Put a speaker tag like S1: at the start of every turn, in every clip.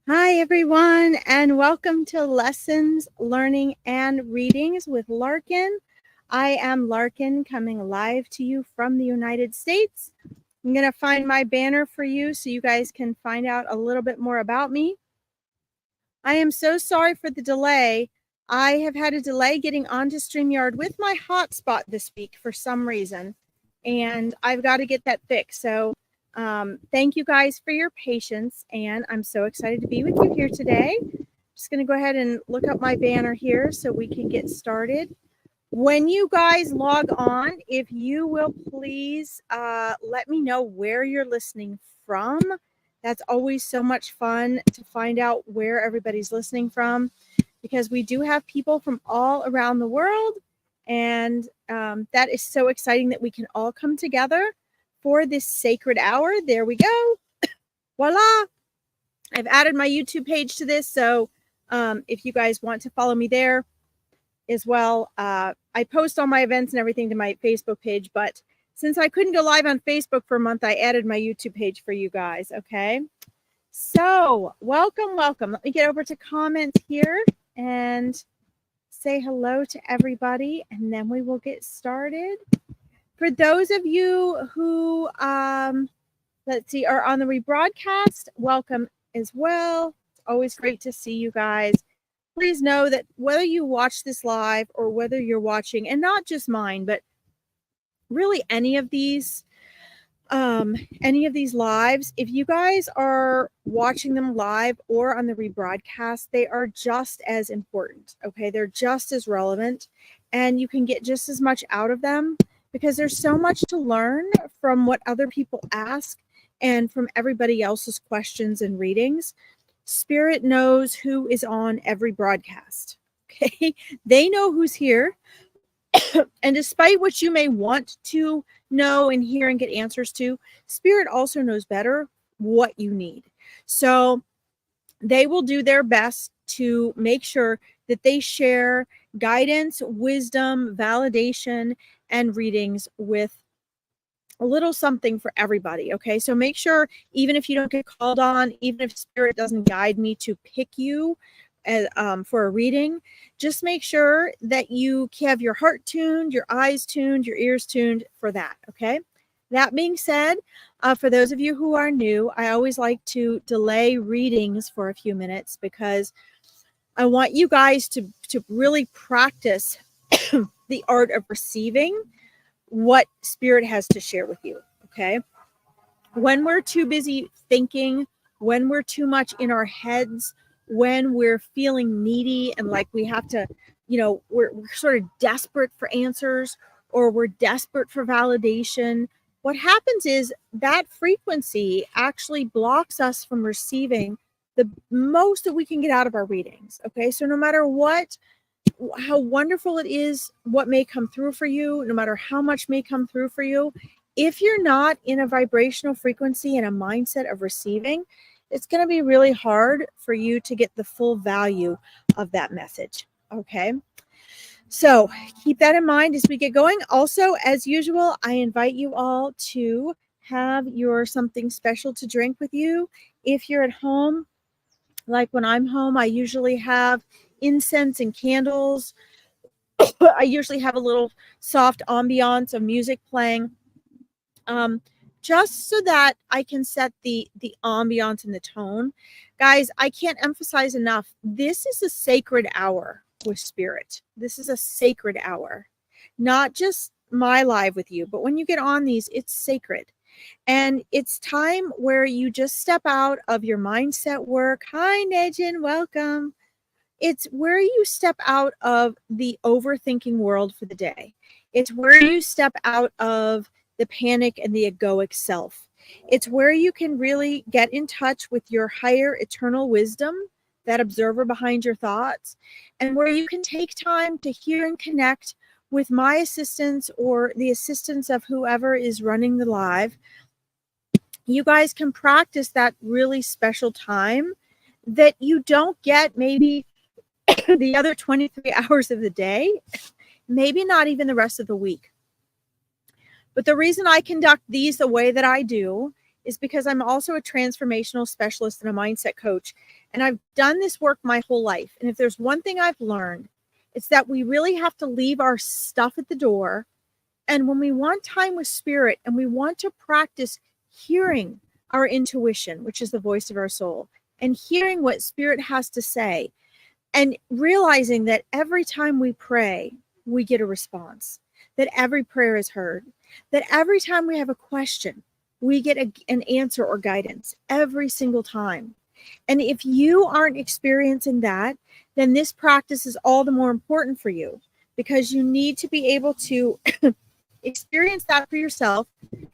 S1: Hi, everyone, and welcome to Lessons, Learning, and Readings with Larkin. I am Larkin, coming live to you from the United States. I'm going to find my banner for you so you guys can find out a little bit more about me. I am so sorry for the delay. I have had a delay getting onto StreamYard with my hotspot this week for some reason, and I've got to get that fixed. So thank you guys for your patience, and I'm so excited to be with you here today. Just going to go ahead and look up my banner here so we can get started. When you guys log on, if you will please let me know where you're listening from. That's always so much fun to find out where everybody's listening from, because we do have people from all around the world, and that is so exciting that we can all come together for this sacred hour. There we go. Voila. I've added my YouTube page to this, so if you guys want to follow me there as well, I post all my events and everything to my Facebook page, but since I couldn't go live on Facebook for a month, I added my YouTube page for you guys, okay? So, welcome. Let me get over to comments here and say hello to everybody, and then we will get started. For those of you who, let's see, are on the rebroadcast, welcome as well. It's always great to see you guys. Please know that whether you watch this live or whether you're watching, and not just mine, but really any of these lives, if you guys are watching them live or on the rebroadcast, they are just as important. Okay, they're just as relevant, and you can get just as much out of them because there's so much to learn from what other people ask and from everybody else's questions and readings. Spirit knows who is on every broadcast. Okay, they know who's here. And despite what you may want to know and hear and get answers to, Spirit also knows better what you need. So they will do their best to make sure that they share guidance, wisdom, validation, and readings with a little something for everybody. Okay, so make sure, even if you don't get called on, even if Spirit doesn't guide me to pick you for a reading, just make sure that you have your heart tuned, your eyes tuned, your ears tuned for that. Okay, that being said, for those of you who are new, I always like to delay readings for a few minutes because I want you guys to really practice the art of receiving what Spirit has to share with you. Okay, when we're too busy thinking, when we're too much in our heads, when we're feeling needy and like we have to, we're sort of desperate for answers, or we're desperate for validation, what happens is that frequency actually blocks us from receiving the most that we can get out of our readings. Okay, so no matter how wonderful it is, what may come through for you, no matter how much may come through for you, if you're not in a vibrational frequency and a mindset of receiving, it's going to be really hard for you to get the full value of that message. Okay, so keep that in mind as we get going. Also, as usual, I invite you all to have your something special to drink with you. If you're at home, like when I'm home, I usually have incense and candles. I usually have a little soft ambiance of music playing, just so that I can set the ambiance and the tone. Guys, I can't emphasize enough, this is a sacred hour with Spirit. This is a sacred hour, not just my live with you, but when you get on these, it's sacred. And it's time where you just step out of your mindset work. Hi, Nejin, welcome. It's where you step out of the overthinking world for the day. It's where you step out of the panic and the egoic self. It's where you can really get in touch with your higher eternal wisdom, that observer behind your thoughts, and where you can take time to hear and connect with my assistance or the assistance of whoever is running the live. You guys can practice that really special time that you don't get maybe the other 23 hours of the day, maybe not even the rest of the week. But the reason I conduct these the way that I do is because I'm also a transformational specialist and a mindset coach. And I've done this work my whole life. And if there's one thing I've learned, it's that we really have to leave our stuff at the door. And when we want time with spirit and we want to practice hearing our intuition, which is the voice of our soul, and hearing what spirit has to say, and realizing that every time we pray, we get a response, that every prayer is heard, that every time we have a question, we get an answer or guidance every single time. And if you aren't experiencing that, then this practice is all the more important for you, because you need to be able to experience that for yourself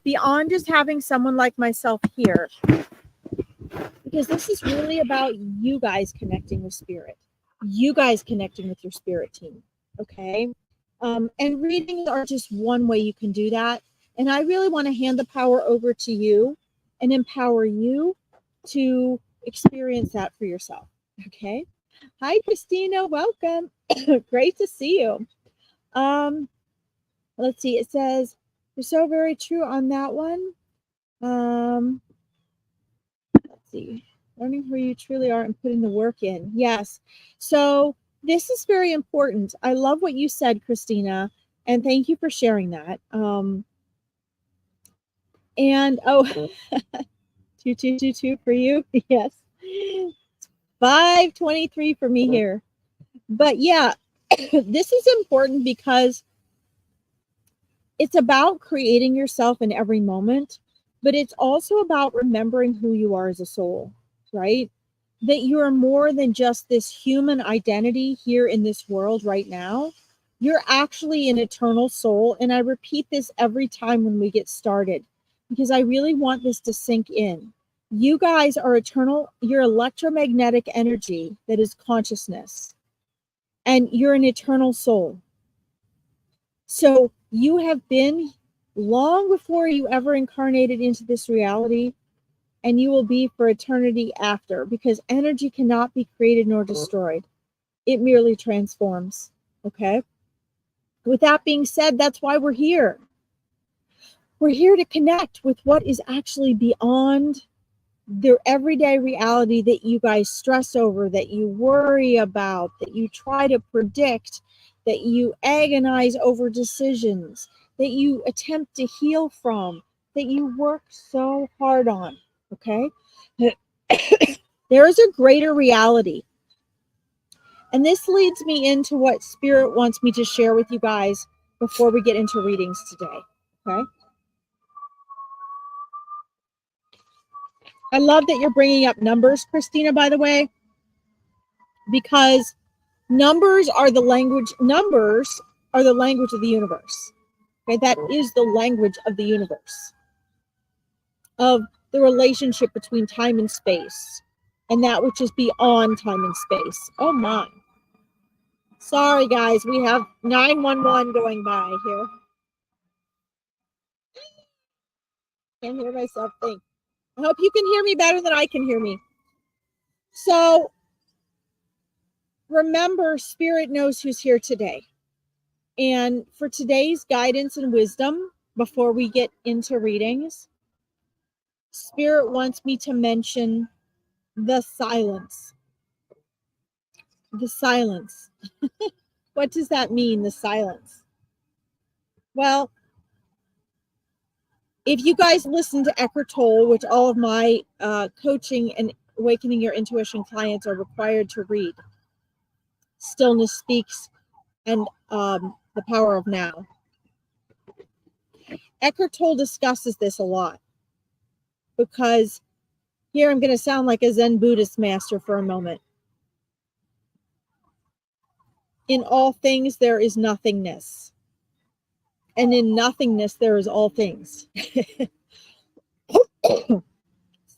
S1: beyond just having someone like myself here, because this is really about you guys connecting with spirit, you guys connecting with your spirit team. Okay. And readings are just one way you can do that. And I really want to hand the power over to you and empower you to experience that for yourself. Okay. Hi, Christina. Welcome. Great to see you. Let's see. It says, you're so very true on that one. Let's see. Learning who you truly are and putting the work in. Yes. So this is very important. I love what you said, Christina, and thank you for sharing that. And oh, 2222 for you. Yes. 523 for me here. But yeah, this is important because it's about creating yourself in every moment, but it's also about remembering who you are as a soul, right? That you are more than just this human identity here in this world right now. You're actually an eternal soul. And I repeat this every time when we get started, because I really want this to sink in. You guys are eternal. You're electromagnetic energy that is consciousness, and you're an eternal soul. So you have been long before you ever incarnated into this reality, and you will be for eternity after, because energy cannot be created nor destroyed. It merely transforms. Okay. With that being said, that's why we're here. We're here to connect with what is actually beyond the everyday reality that you guys stress over, that you worry about, that you try to predict, that you agonize over decisions, that you attempt to heal from, that you work so hard on. Okay. There is a greater reality. And this leads me into what Spirit wants me to share with you guys before we get into readings today. Okay. I love that you're bringing up numbers, Christina, by the way, because numbers are the language of the universe. Okay. That is the language of the universe, of the relationship between time and space, and that which is beyond time and space. Oh my. Sorry, guys. We have 911 going by here. Can't hear myself think. I hope you can hear me better than I can hear me. So remember, Spirit knows who's here today. And for today's guidance and wisdom, before we get into readings, Spirit wants me to mention the silence. The silence. What does that mean, the silence? Well, if you guys listen to Eckhart Tolle, which all of my coaching and Awakening Your Intuition clients are required to read, Stillness Speaks and The Power of Now. Eckhart Tolle discusses this a lot, because here I'm going to sound like a Zen Buddhist master for a moment. In all things, there is nothingness. And in nothingness, there is all things.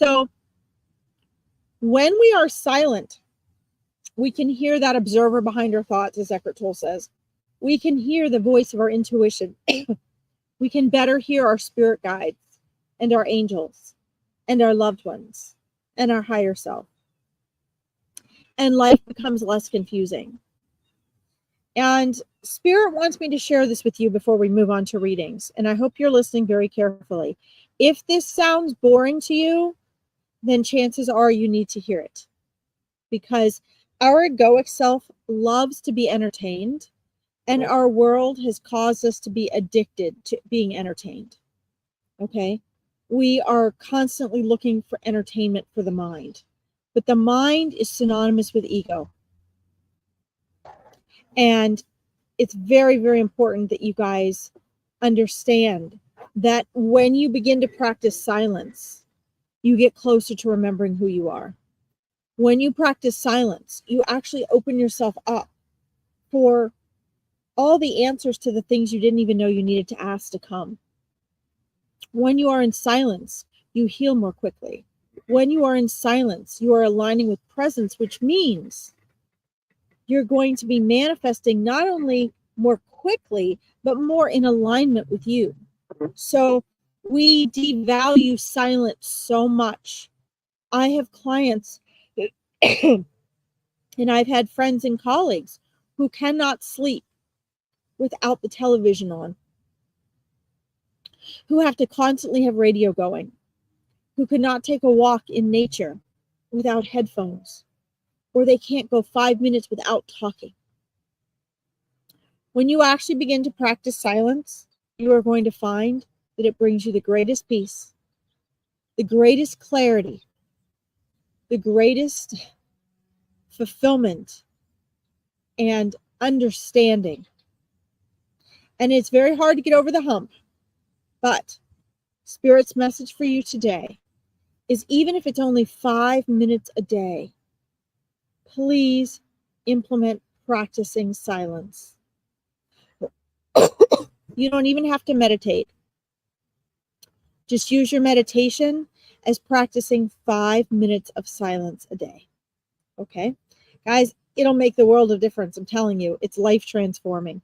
S1: So when we are silent, we can hear that observer behind our thoughts, as Eckhart Tolle says. We can hear the voice of our intuition. We can better hear our spirit guides and our angels and our loved ones and our higher self. And life becomes less confusing. And Spirit wants me to share this with you before we move on to readings. And I hope you're listening very carefully. If this sounds boring to you, then chances are you need to hear it, because our egoic self loves to be entertained, and our world has caused us to be addicted to being entertained. Okay? We are constantly looking for entertainment for the mind, but the mind is synonymous with ego. And it's very, very important that you guys understand that when you begin to practice silence, you get closer to remembering who you are. When you practice silence, you actually open yourself up for all the answers to the things you didn't even know you needed to ask to come. When you are in silence, you heal more quickly. When you are in silence, you are aligning with presence, which means you're going to be manifesting not only more quickly, but more in alignment with you. So we devalue silence so much. I have clients and I've had friends and colleagues who cannot sleep without the television on, who have to constantly have radio going, who could not take a walk in nature without headphones, or they can't go 5 minutes without talking. When you actually begin to practice silence, you are going to find that it brings you the greatest peace, the greatest clarity, the greatest fulfillment and understanding. And it's very hard to get over the hump, but Spirit's message for you today is, even if it's only 5 minutes a day, please implement practicing silence. You don't even have to meditate. Just use your meditation as practicing 5 minutes of silence a day. Okay? Guys, it'll make the world of difference. I'm telling you, it's life transforming.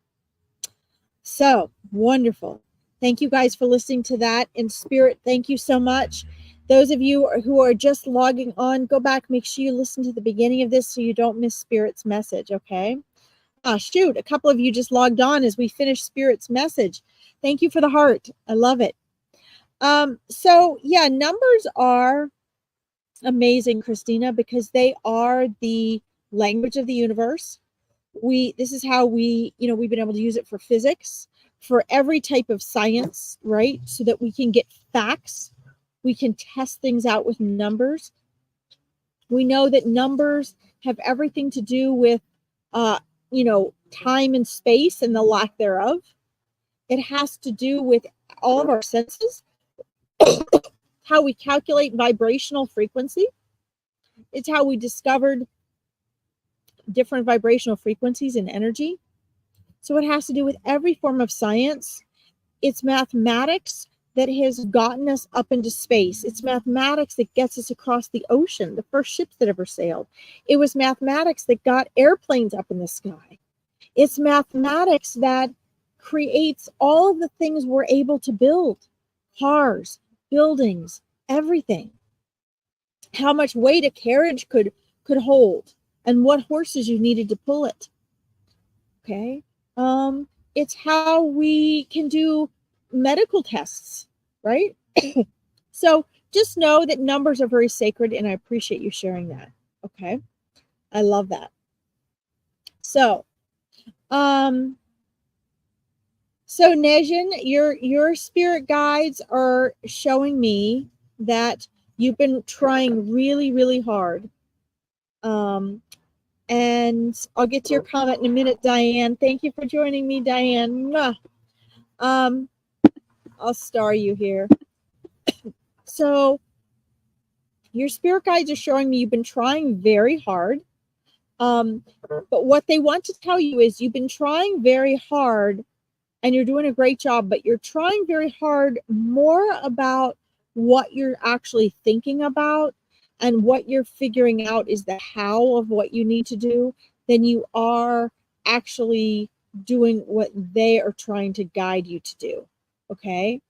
S1: So wonderful. Thank you guys for listening to that. In Spirit, thank you so much. Those of you who are just logging on, go back, make sure you listen to the beginning of this so you don't miss Spirit's message, okay? Shoot, a couple of you just logged on as we finish Spirit's message. Thank you for the heart. I love it. So yeah, numbers are amazing, Christina, because they are the language of the universe. This is how we've been able to use it for physics, for every type of science, right? So that we can get facts. We can test things out with numbers. We know that numbers have everything to do with, time and space and the lack thereof. It has to do with all of our senses, how we calculate vibrational frequency. It's how we discovered different vibrational frequencies and energy. So it has to do with every form of science. It's mathematics that has gotten us up into space. It's mathematics that gets us across the ocean, the first ships that ever sailed. It was mathematics that got airplanes up in the sky. It's mathematics that creates all of the things we're able to build. Cars, buildings, everything. How much weight a carriage could hold, and what horses you needed to pull it. Okay. It's how we can do medical tests, right? So just know that numbers are very sacred, and I appreciate you sharing that. Okay. I love that. So, Nejin, your spirit guides are showing me that you've been trying really, really hard. And I'll get to your comment in a minute, Diane. Thank you for joining me, Diane. I'll star you here. So your spirit guides are showing me you've been trying very hard. But what they want to tell you is you've been trying very hard and you're doing a great job, but you're trying very hard more about what you're actually thinking about and what you're figuring out is the how of what you need to do than you are actually doing what they are trying to guide you to do. Okay.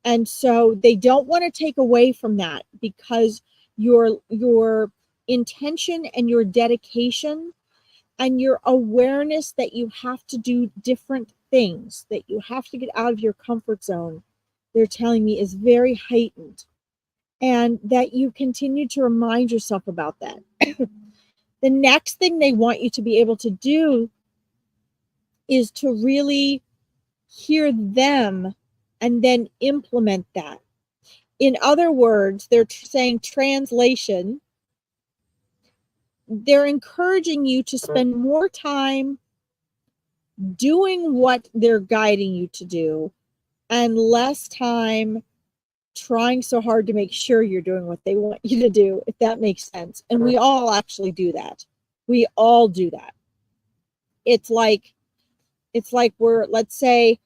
S1: And so they don't want to take away from that, because your intention and your dedication and your awareness that you have to do different things, that you have to get out of your comfort zone, they're telling me, is very heightened, and that you continue to remind yourself about that. The next thing they want you to be able to do is to really hear them and then implement that. In other words, they're saying, translation, they're encouraging you to spend more time doing what they're guiding you to do and less time trying so hard to make sure you're doing what they want you to do, if that makes sense. And we all actually do that. We all do that. It's like we're, let's say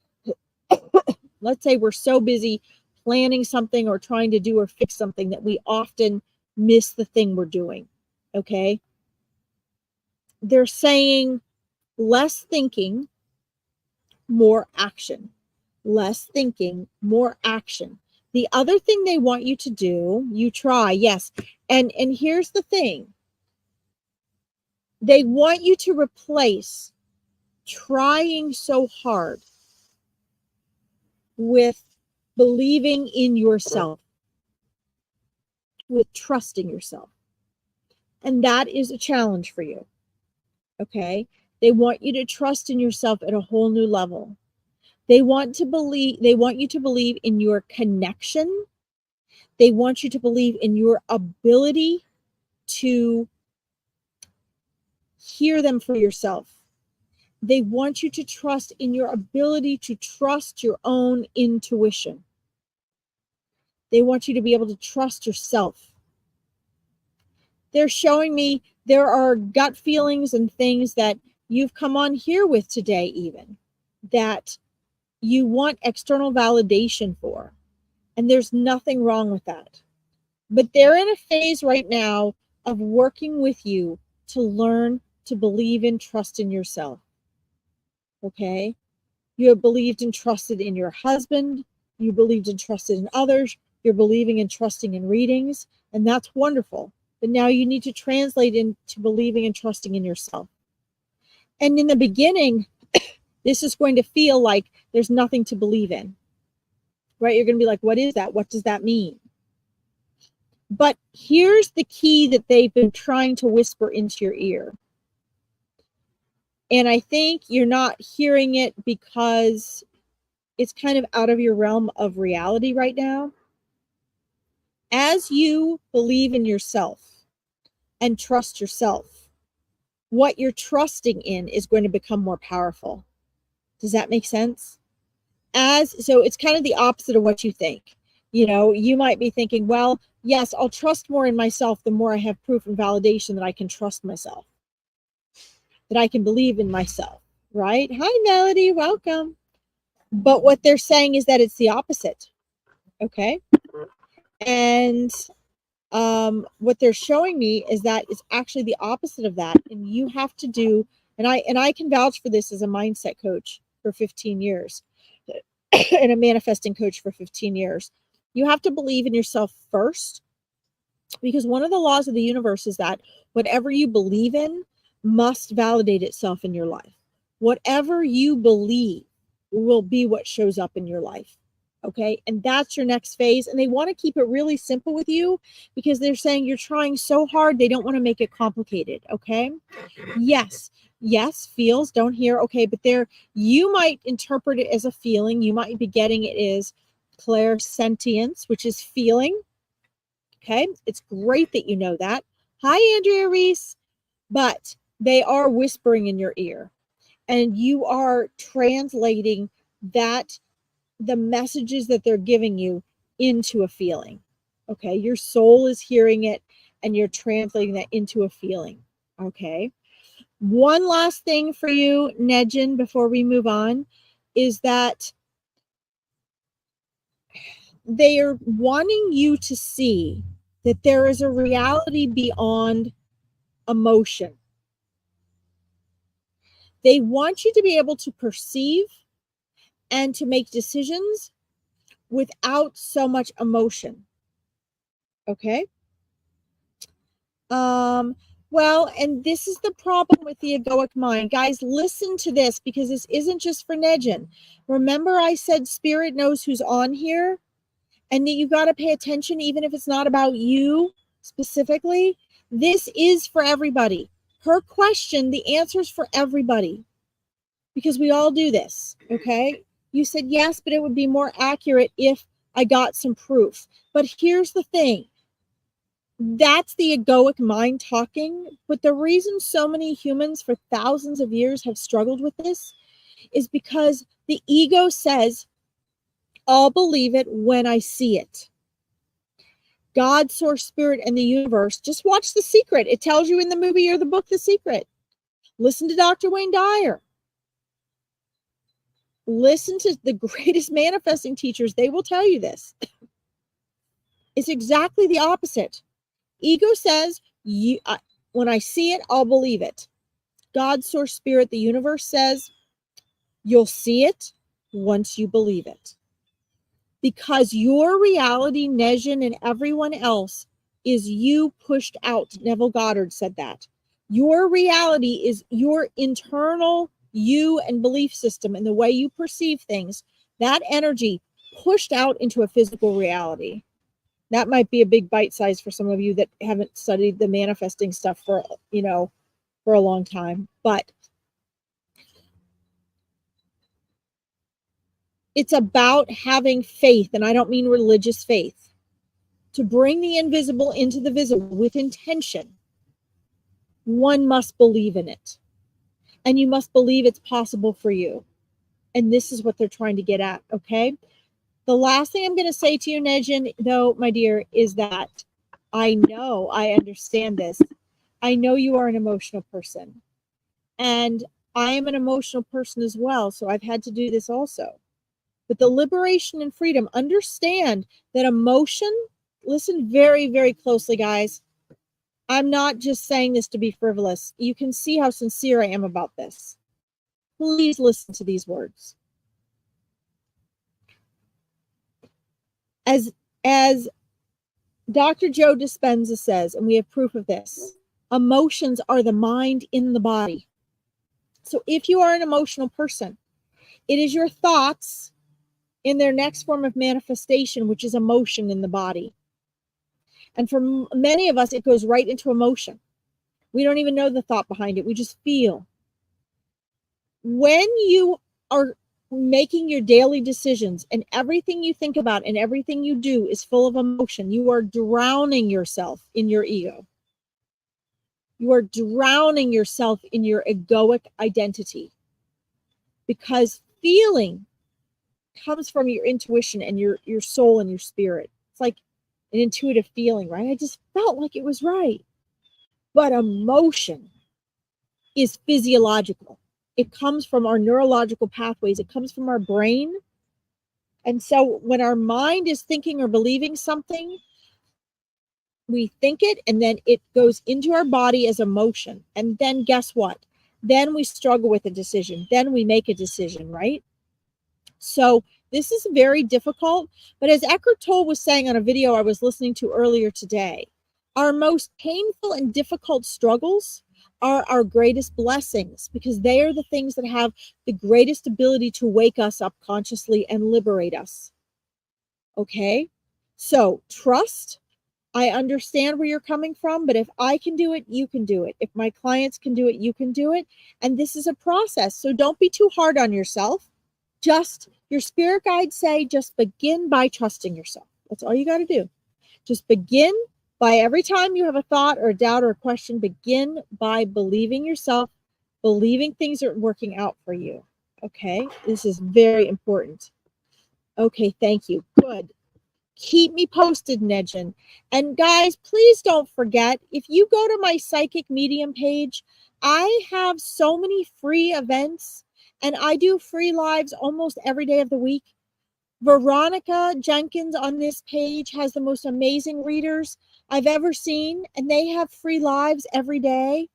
S1: we're so busy planning something or trying to do or fix something that we often miss the thing we're doing. Okay? They're saying less thinking, more action. Less thinking, more action. The other thing they want you to do, you try, yes. And here's the thing. They want you to replace trying so hard with believing in yourself, with trusting yourself. And that is a challenge for you. Okay? They want you to trust in yourself at a whole new level. They want you to believe in your connection. They want you to believe in your ability to hear them for yourself. They want you to trust in your ability to trust your own intuition. They want you to be able to trust yourself. They're showing me there are gut feelings and things that you've come on here with today, even, that you want external validation for. And there's nothing wrong with that. But they're in a phase right now of working with you to learn to believe and trust in yourself. Okay? You have believed and trusted in your husband. You believed and trusted in others. You're believing and trusting in readings. And that's wonderful. But now you need to translate into believing and trusting in yourself. And in the beginning, this is going to feel like there's nothing to believe in. Right? You're going to be like, what is that? What does that mean? But here's the key that they've been trying to whisper into your ear. And I think you're not hearing it because it's kind of out of your realm of reality right now. As you believe in yourself and trust yourself, what you're trusting in is going to become more powerful. Does that make sense? So it's kind of the opposite of what you think. You know, you might be thinking, well, yes, I'll trust more in myself the more I have proof and validation that I can trust myself, that I can believe in myself, right? Hi, Melody, welcome. But what they're saying is that it's the opposite, okay? And what they're showing me is that it's actually the opposite of that. And you have to do, and I can vouch for this as a mindset coach for 15 years and a manifesting coach for 15 years. You have to believe in yourself first, because one of the laws of the universe is that whatever you believe in must validate itself in your life. Whatever you believe will be what shows up in your life. Okay. And that's your next phase. And they want to keep it really simple with you because they're saying you're trying so hard. They don't want to make it complicated. Okay. Yes. Feels, don't hear. Okay. But you might interpret it as a feeling. You might be getting it as clairsentience, which is feeling. Okay. It's great that you know that. Hi, Andrea Reese. But they are whispering in your ear and you are translating the messages that they're giving you into a feeling. Okay. Your soul is hearing it and you're translating that into a feeling. Okay. One last thing for you, Nejin, before we move on, is that they are wanting you to see that there is a reality beyond emotion. They want you to be able to perceive and to make decisions without so much emotion. Okay? Well, and this is the problem with the egoic mind. Guys, listen to this, because this isn't just for Nejin. Remember I said spirit knows who's on here, and that you got to pay attention even if it's not about you specifically. This is for everybody. Her question, the answer is for everybody, because we all do this, okay? You said yes, but it would be more accurate if I got some proof. But here's the thing. That's the egoic mind talking. But the reason so many humans for thousands of years have struggled with this is because the ego says, I'll believe it when I see it. God, source, spirit, and the universe. Just watch The Secret. It tells you in the movie or the book, The Secret. Listen to Dr. Wayne Dyer. Listen to the greatest manifesting teachers. They will tell you this. It's exactly the opposite. Ego says, when I see it, I'll believe it. God, source, spirit, the universe says, you'll see it once you believe it. Because your reality, Nejin, and everyone else is you pushed out. Neville Goddard said that. Your reality is your internal you and belief system and the way you perceive things. That energy pushed out into a physical reality. That might be a big bite size for some of you that haven't studied the manifesting stuff for a long time. But it's about having faith, and I don't mean religious faith, to bring the invisible into the visible with intention. One must believe in it, and you must believe it's possible for you. And this is what they're trying to get at, okay? The last thing I'm going to say to you, Nejin, though, my dear, is that I know, I understand this. I know you are an emotional person, and I am an emotional person as well, so I've had to do this also. But the liberation and freedom, understand that emotion, listen very, very closely, guys. I'm not just saying this to be frivolous. You can see how sincere I am about this. Please listen to these words. As Dr. Joe Dispenza says, and we have proof of this, emotions are the mind in the body. So if you are an emotional person, it is your thoughts in their next form of manifestation, which is emotion in the body. And for many of us, it goes right into emotion. We don't even know the thought behind it. We just feel. When you are making your daily decisions and everything you think about and everything you do is full of emotion, you are drowning yourself in your ego. You are drowning yourself in your egoic identity, because feeling comes from your intuition and your soul and your spirit. It's like an intuitive feeling, right? I just felt like it was right. But emotion is physiological. It comes from our neurological pathways. It comes from our brain. And so when our mind is thinking or believing something, we think it, and then it goes into our body as emotion. And then guess what? Then we struggle with a decision. Then we make a decision, right? So this is very difficult. But as Eckhart Tolle was saying on a video I was listening to earlier today, our most painful and difficult struggles are our greatest blessings, because they are the things that have the greatest ability to wake us up consciously and liberate us. Okay? So trust. I understand where you're coming from, but if I can do it, you can do it. If my clients can do it, you can do it. And this is a process. So don't be too hard on yourself. Just, your spirit guides say, just begin by trusting yourself. That's all you got to do. Just begin by, every time you have a thought or a doubt or a question, begin by believing yourself, believing things are working out for you. Okay, this is very important. Okay, thank you. Good. Keep me posted, Nejin. And guys, please don't forget, if you go to my Psychic Medium page, I have so many free events, and I do free lives almost every day of the week. Veronica Jenkins on this page has the most amazing readers I've ever seen, and they have free lives every day.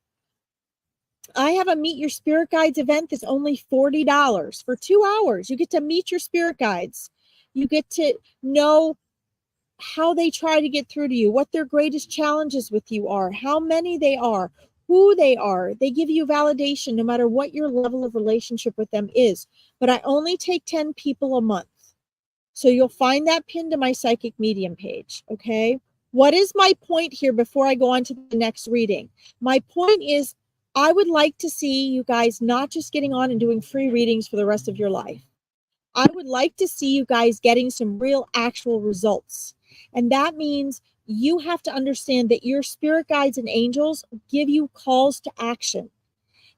S1: I have a Meet Your Spirit Guides event that's only $40 for 2 hours. You get to meet your spirit guides. You get to know how they try to get through to you, what their greatest challenges with you are, how many they are, who they are. They give you validation no matter what your level of relationship with them is. But I only take 10 people a month. So you'll find that pinned to my Psychic Medium page, okay? What is my point here before I go on to the next reading? My point is I would like to see you guys not just getting on and doing free readings for the rest of your life. I would like to see you guys getting some real actual results. And that means you have to understand that your spirit guides and angels give you calls to action.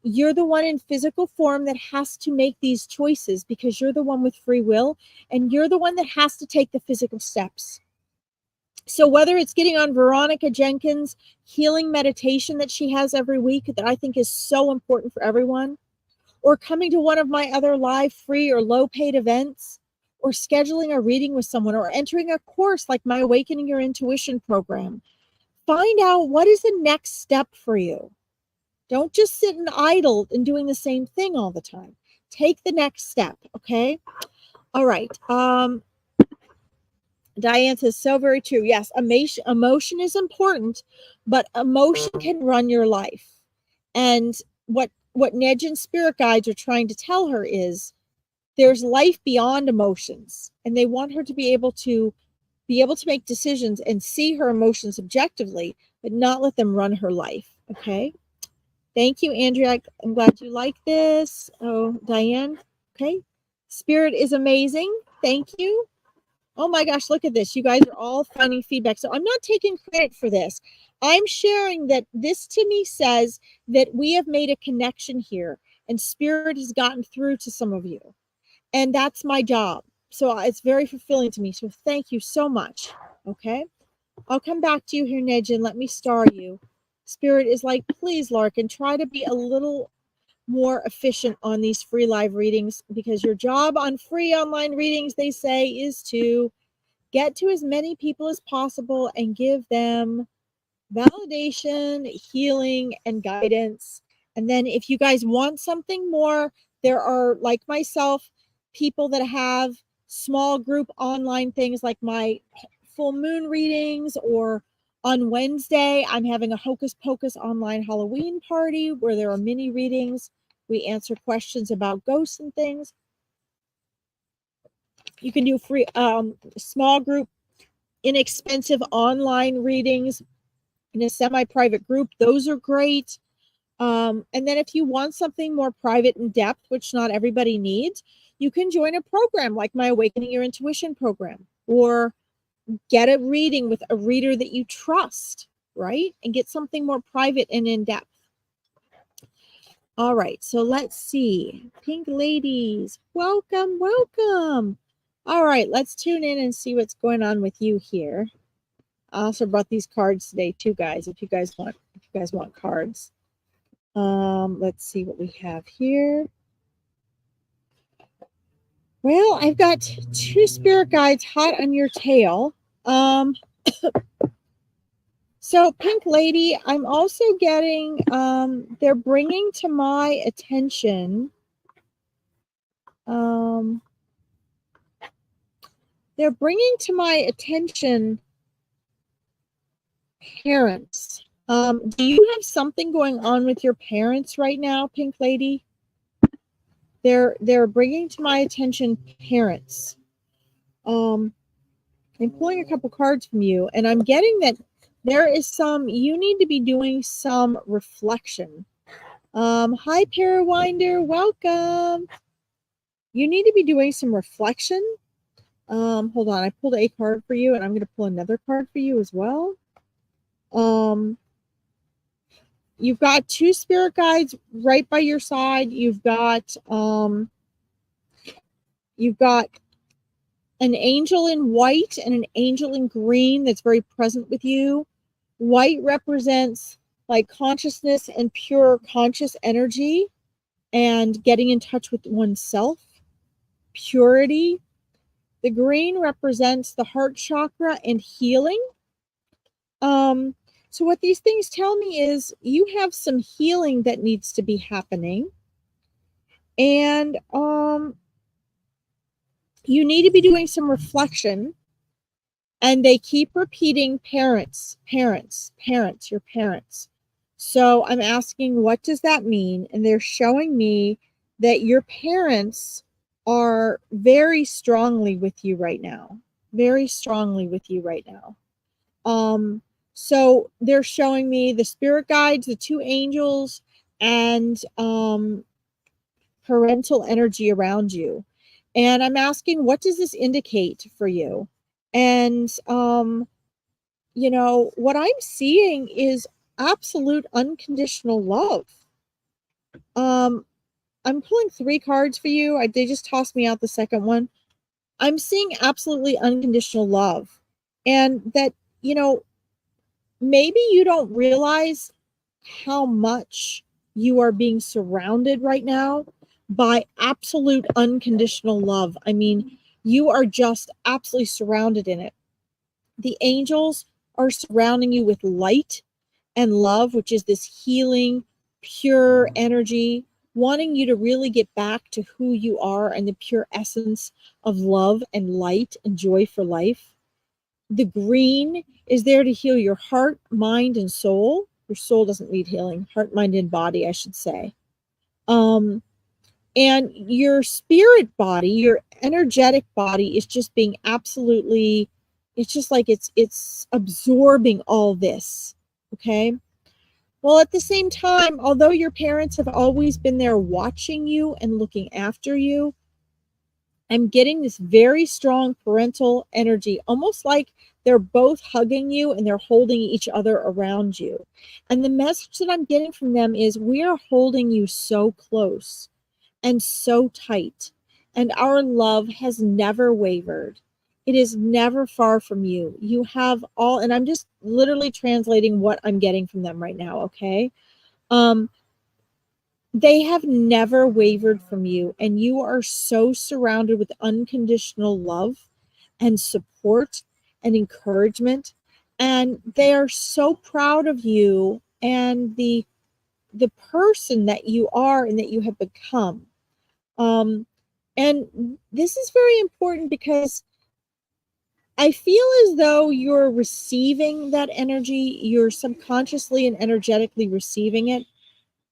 S1: You're the one in physical form that has to make these choices because you're the one with free will and you're the one that has to take the physical steps. So whether it's getting on Veronica Jenkins' healing meditation that she has every week that I think is so important for everyone, or coming to one of my other live free or low paid events, or scheduling a reading with someone, or entering a course like my Awakening Your Intuition program, find out what is the next step for you. Don't just sit and idle and doing the same thing all the time. Take the next step, okay? All right. Diane says, so very true. Yes, emotion is important, but emotion can run your life. And what Nedge and spirit guides are trying to tell her is there's life beyond emotions, and they want her to be able to make decisions and see her emotions objectively, but not let them run her life. Okay. Thank you, Andrea. I'm glad you like this. Oh, Diane. Okay. Spirit is amazing. Thank you. Oh my gosh, look at this. You guys are all finding feedback. So I'm not taking credit for this. I'm sharing that this to me says that we have made a connection here and spirit has gotten through to some of you. And that's my job. So it's very fulfilling to me. So thank you so much. Okay. I'll come back to you here, Nedge, and let me star you. Spirit is like, please, Larkin, try to be a little more efficient on these free live readings because your job on free online readings, they say, is to get to as many people as possible and give them validation, healing, and guidance. And then if you guys want something more, there are, like myself, people that have small group online things like my full moon readings, or on Wednesday, I'm having a Hocus Pocus online Halloween party where there are mini readings. We answer questions about ghosts and things. You can do free small group, inexpensive online readings in a semi-private group. Those are great. And then if you want something more private and depth, which not everybody needs, you can join a program like my Awakening Your Intuition program, or get a reading with a reader that you trust, right? And get something more private and in depth. All right, so let's see. Pink ladies, welcome, welcome. All right, let's tune in and see what's going on with you here. I also brought these cards today too, guys, if you guys want cards. Let's see what we have here. Well, I've got two spirit guides hot on your tail. So Pink Lady, I'm also getting, they're bringing to my attention, parents. Do you have something going on with your parents right now, Pink Lady? They're bringing to my attention parents. I'm pulling a couple cards from you, and I'm getting that there is you need to be doing some reflection. Hi, Parawinder, welcome. You need to be doing some reflection. Hold on, I pulled a card for you, and I'm going to pull another card for you as well. You've got two spirit guides right by your side. You've got an angel in white and an angel in green that's very present with you. White represents like consciousness and pure conscious energy and getting in touch with oneself, purity. The green represents the heart chakra and healing. So what these things tell me is you have some healing that needs to be happening. And you need to be doing some reflection. And they keep repeating parents, parents, parents, your parents. So I'm asking, what does that mean? And they're showing me that your parents are very strongly with you right now. Very strongly with you right now. So they're showing me the spirit guides, the two angels, and parental energy around you. And I'm asking, what does this indicate for you? And you know, what I'm seeing is absolute unconditional love. I'm pulling 3 cards for you. They just tossed me out the second one. I'm seeing absolutely unconditional love. And that, you know, maybe you don't realize how much you are being surrounded right now by absolute unconditional love. I mean, you are just absolutely surrounded in it. The angels are surrounding you with light and love, which is this healing, pure energy, wanting you to really get back to who you are and the pure essence of love and light and joy for life. The green is there to heal your heart, mind, and soul. Your soul doesn't need healing, heart, mind, and body, I should say. And your spirit body, your energetic body is just being absolutely, it's just like it's absorbing all this. Okay. Well, at the same time, although your parents have always been there watching you and looking after you, I'm getting this very strong parental energy, almost like they're both hugging you and they're holding each other around you. And the message that I'm getting from them is, we are holding you so close and so tight, and our love has never wavered. It is never far from you. You have all, and I'm just literally translating what I'm getting from them right now, okay? They have never wavered from you, and you are so surrounded with unconditional love and support and encouragement, and they are so proud of you and the person that you are and that you have become. And this is very important because I feel as though you're receiving that energy, you're subconsciously and energetically receiving it,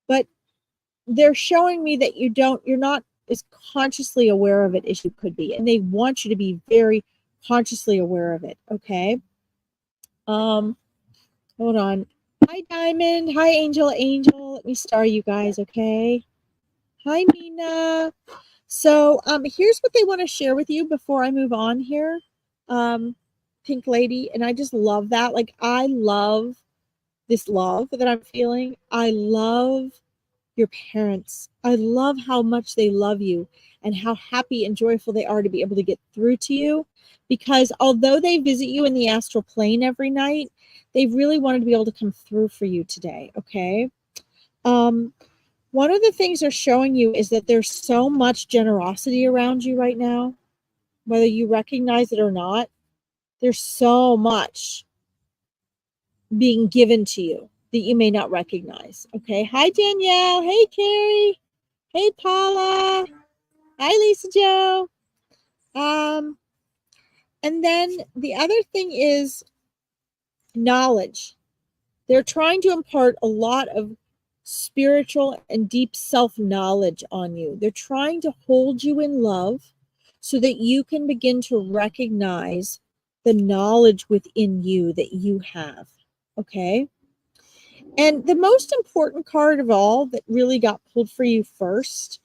S1: but they're showing me that you're not as consciously aware of it as you could be, and they want you to be very consciously aware of it. Okay. Hold on. Hi, Diamond. Hi, Angel. Let me star you guys. Okay. Hi, Mina. So here's what they want to share with you before I move on here. Pink Lady, and I just love that. Like, I love this love that I'm feeling. I love your parents. I love how much they love you and how happy and joyful they are to be able to get through to you, because although they visit you in the astral plane every night, they really wanted to be able to come through for you today. Okay. One of the things they're showing you is that there's so much generosity around you right now, whether you recognize it or not. There's so much being given to you that you may not recognize. Okay. Hi, Danielle. Hey, Carrie. Hey, Paula. Hi, Lisa Jo. And then the other thing is knowledge. They're trying to impart a lot of spiritual and deep self-knowledge on you. They're trying to hold you in love so that you can begin to recognize the knowledge within you that you have. Okay. And the most important card of all that really got pulled for you first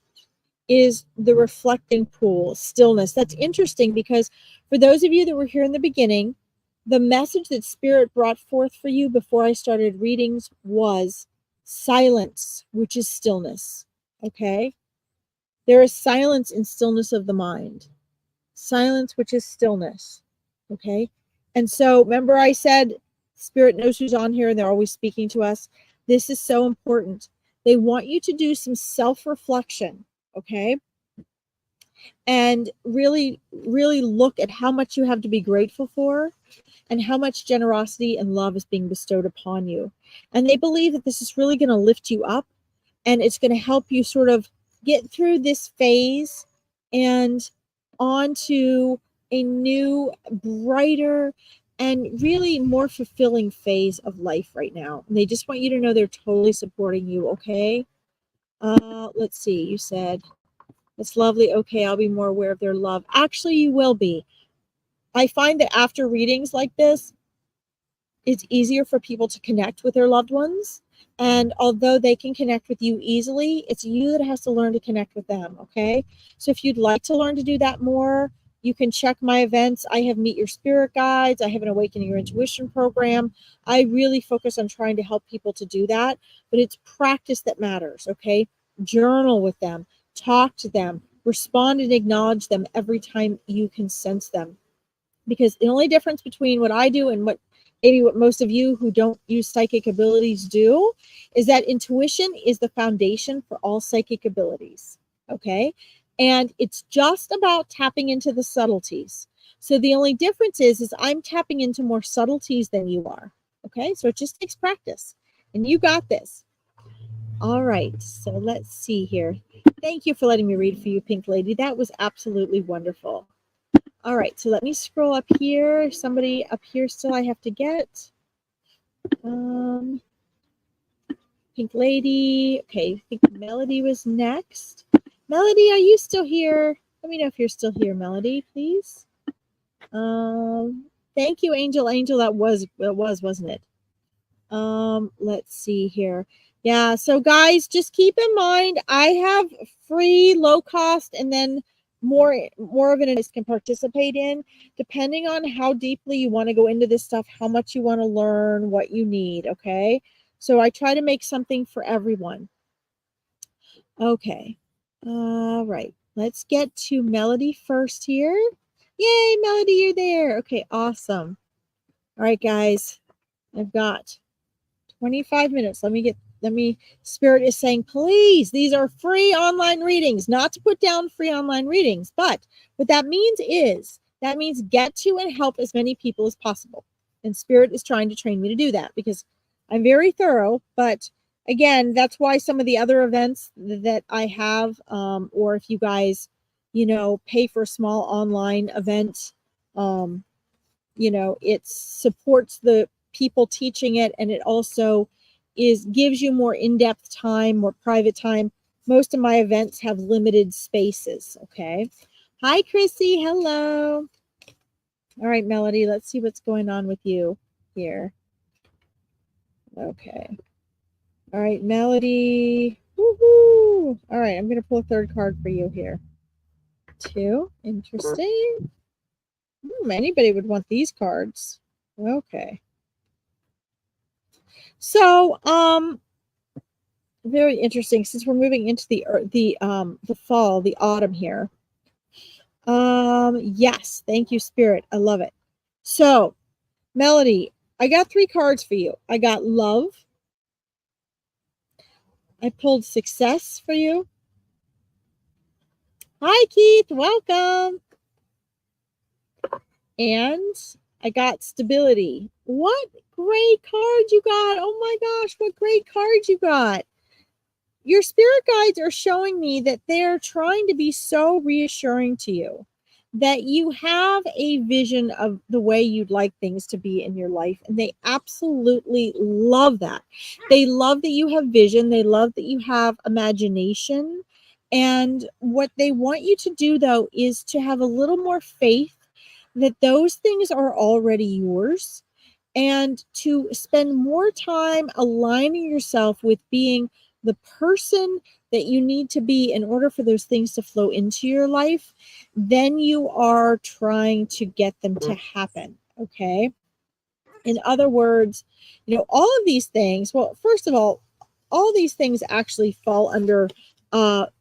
S1: is the reflecting pool, stillness. That's interesting because for those of you that were here in the beginning, the message that Spirit brought forth for you before I started readings was silence, which is stillness. Okay? There is silence in stillness of the mind. Silence, which is stillness. Okay? And so remember I said Spirit knows who's on here and they're always speaking to us. This is so important. They want you to do some self-reflection. Okay. And really, really look at how much you have to be grateful for and how much generosity and love is being bestowed upon you. And they believe that this is really going to lift you up and it's going to help you sort of get through this phase and on to a new, brighter, and really more fulfilling phase of life right now. And they just want you to know they're totally supporting you, okay? Let's see, you said, it's lovely. Okay, I'll be more aware of their love. Actually, you will be. I find that after readings like this, it's easier for people to connect with their loved ones. And although they can connect with you easily, it's you that has to learn to connect with them, okay? So if you'd like to learn to do that more, you can check my events. I have Meet Your Spirit Guides. I have an Awakening Your Intuition program. I really focus on trying to help people to do that, but it's practice that matters, okay? Journal with them, talk to them, respond and acknowledge them every time you can sense them. Because the only difference between what I do and what most of you who don't use psychic abilities do is that intuition is the foundation for all psychic abilities. Okay. And it's just about tapping into the subtleties. So the only difference is I'm tapping into more subtleties than you are. Okay. So it just takes practice and you got this. All right. So let's see here. Thank you for letting me read for you, Pink Lady. That was absolutely wonderful. All right, so let me scroll up here. Somebody up here still I have to get. Pink Lady. Okay, I think Melody was next. Melody, are you still here? Let me know if you're still here, Melody, please. Thank you, Angel. Angel, that was, wasn't it? Let's see here. Yeah, so guys, just keep in mind, I have free, low cost, and then more of it you guys can participate in, depending on how deeply you want to go into this stuff, how much you want to learn, what you need, okay? So I try to make something for everyone. Okay. All right. Let's get to Melody first here. Yay, Melody, you're there. Okay, awesome. All right, guys. I've got 25 minutes. Spirit is saying, please, these are free online readings, not to put down free online readings. But what that means get to and help as many people as possible. And Spirit is trying to train me to do that because I'm very thorough. But again, that's why some of the other events that I have, or if you guys, pay for a small online event, it supports the people teaching it, and it also gives you more in-depth time, more private time. Most of my events have limited spaces. Okay. Hi, Chrissy. Hello. All right, Melody, let's see what's going on with you here. Okay. All right, Melody. Woohoo. All right, I'm going to pull a third card for you here. 2. Interesting. Anybody would want these cards. Okay. So, very interesting since we're moving into the fall, the autumn here. Yes, thank you, Spirit. I love it. So, Melody, I got 3 cards for you. I got love. I pulled success for you. Hi, Keith. Welcome. And I got stability. What great cards you got. Oh my gosh, what great cards you got. Your spirit guides are showing me that they're trying to be so reassuring to you that you have a vision of the way you'd like things to be in your life. And they absolutely love that. They love that you have vision. They love that you have imagination. And what they want you to do, though, is to have a little more faith that those things are already yours, and to spend more time aligning yourself with being the person that you need to be in order for those things to flow into your life. Then you are trying to get them to happen. Okay. In other words, all of these things, well, first of all these things actually fall under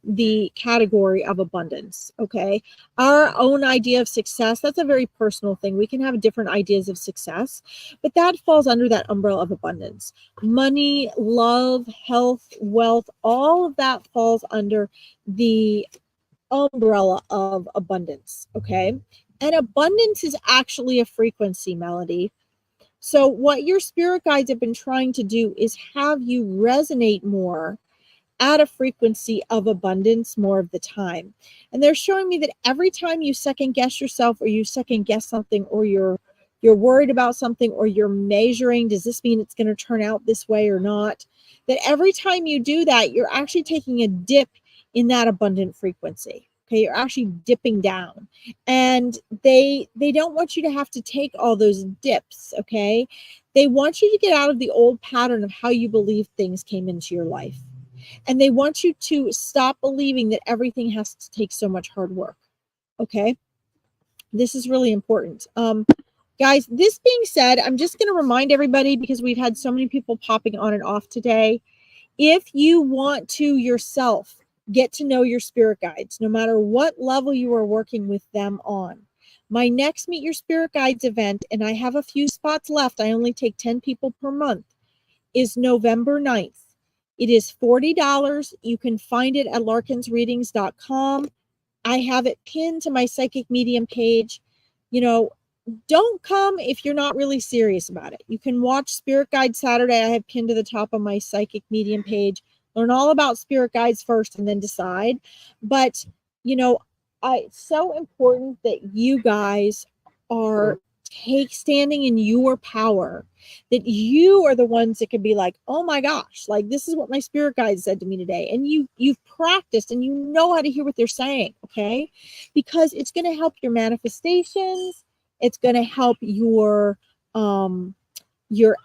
S1: the category of abundance. Okay. Our own idea of success, that's a very personal thing. We can have different ideas of success, but that falls under that umbrella of abundance. Money, love, health, wealth, all of that falls under the umbrella of abundance. Okay. And abundance is actually a frequency, Melody. So what your spirit guides have been trying to do is have you resonate more at a frequency of abundance more of the time. And they're showing me that every time you second guess yourself, or you second guess something, or you're worried about something, or you're measuring, does this mean it's going to turn out this way or not? That every time you do that, you're actually taking a dip in that abundant frequency. Okay, you're actually dipping down, and they don't want you to have to take all those dips. Okay, they want you to get out of the old pattern of how you believe things came into your life, and they want you to stop believing that everything has to take so much hard work. Okay, this is really important. Guys, this being said, I'm just going to remind everybody, because we've had so many people popping on and off today. If you want to yourself get to know your spirit guides, no matter what level you are working with them on, my next Meet Your Spirit Guides event, and I have a few spots left, I only take 10 people per month, is November 9th. It is $40. You can find it at larkinsreadings.com. I have it pinned to my Psychic Medium page. You know, don't come if you're not really serious about it. You can watch Spirit Guide Saturday. I have pinned to the top of my Psychic Medium page. Learn all about spirit guides first and then decide. But, you know, it's so important that you guys are standing in your power, that you are the ones that can be like, oh my gosh, like this is what my spirit guide said to me today. And you've practiced and you know how to hear what they're saying. Okay. Because it's going to help your manifestations. It's going to help your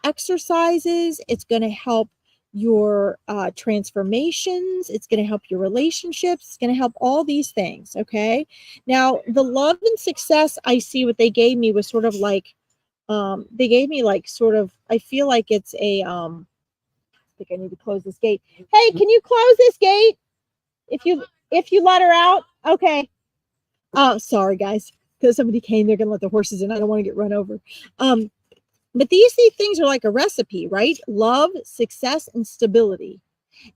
S1: exercises. It's going to help your transformations. It's going to help your relationships. It's going to help all these things. Okay. Now, the love and success, I see what they gave me was sort of like, they gave me like sort of, I feel like it's a, I think I need to close this gate. Hey, can you close this gate? If you let her out. Okay. Oh, sorry guys. Because somebody came, they're going to let the horses in. I don't want to get run over. But these things are like a recipe, right? Love, success, and stability.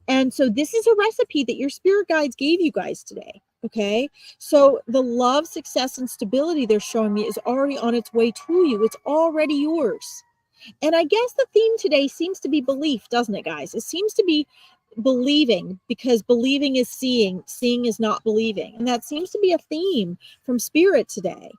S1: And so this is a recipe that your spirit guides gave you guys today. Okay. So the love, success, and stability they're showing me is already on its way to you. It's already yours. And I guess the theme today seems to be belief, doesn't it, guys? It seems to be believing, because believing is seeing, seeing is not believing. And that seems to be a theme from spirit today.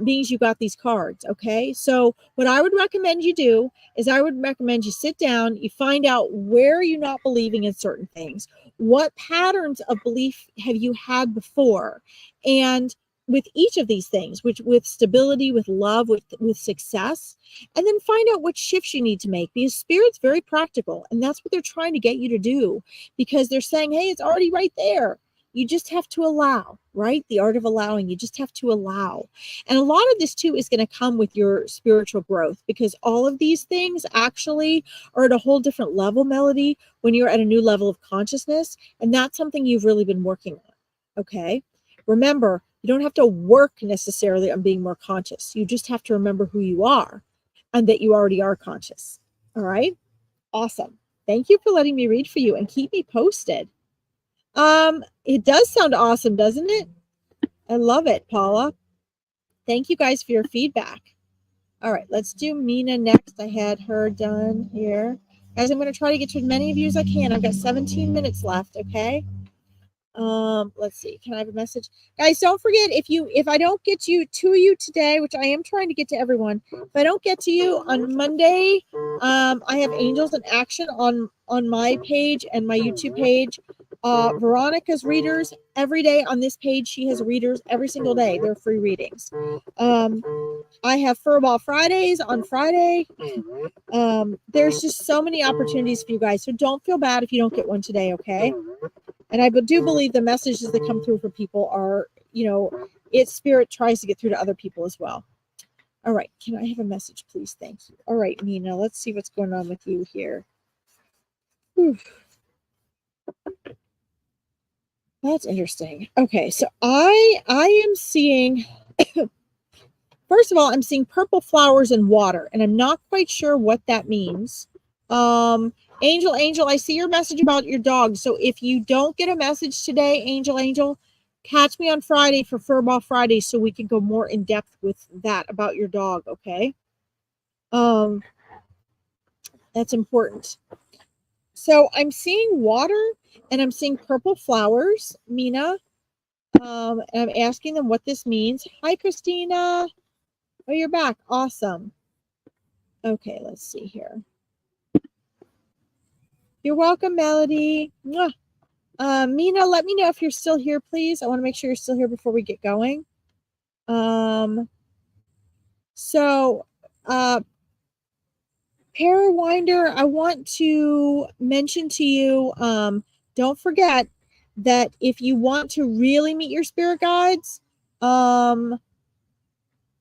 S1: Means you got these cards. Okay. So what I would recommend you do is I would recommend you sit down, you find out where you're not believing in certain things. What patterns of belief have you had before? And with each of these things, which with stability, with love, with success, and then find out what shifts you need to make, because spirit's very practical. And that's what they're trying to get you to do, because they're saying, hey, it's already right there. You just have to allow, right? The art of allowing. You just have to allow. And a lot of this too is going to come with your spiritual growth, because all of these things actually are at a whole different level, Melody, when you're at a new level of consciousness. And that's something you've really been working on. Okay. Remember, you don't have to work necessarily on being more conscious. You just have to remember who you are and that you already are conscious. All right. Awesome. Thank you for letting me read for you, and keep me posted. It does sound awesome, doesn't it? I love it, Paula. Thank you guys for your feedback. All right, let's do Mina next. I had her done here. Guys, I'm going to try to get to as many of you as I can. I've got 17 minutes left, okay? Let's see. Can I have a message? Guys, don't forget, if I don't get to you today, which I am trying to get to everyone, if I don't get to you on Monday, I have Angels in Action on my page and my YouTube page. Veronica's readers every day on this page. She has readers every single day. They're free readings. I have Furball Fridays on Friday. There's just so many opportunities for you guys. So don't feel bad if you don't get one today, okay? And I do believe the messages that come through for people are, it's spirit tries to get through to other people as well. All right. Can I have a message, please? Thank you. All right, Nina, let's see what's going on with you here. Whew. That's interesting. Okay. So I am seeing, first of all, I'm seeing purple flowers and water, and I'm not quite sure what that means. Angel, I see your message about your dog. So if you don't get a message today, Angel, catch me on Friday for Furball Friday so we can go more in depth with that about your dog, okay? That's important. So I'm seeing water and I'm seeing purple flowers, Mina. And I'm asking them what this means. Hi, Christina. Oh, you're back. Awesome. Okay, let's see here. You're welcome, Melody. Mwah. Mina, let me know if you're still here, please. I want to make sure you're still here before we get going. So, Parawinder, I want to mention to you, don't forget that if you want to really meet your spirit guides,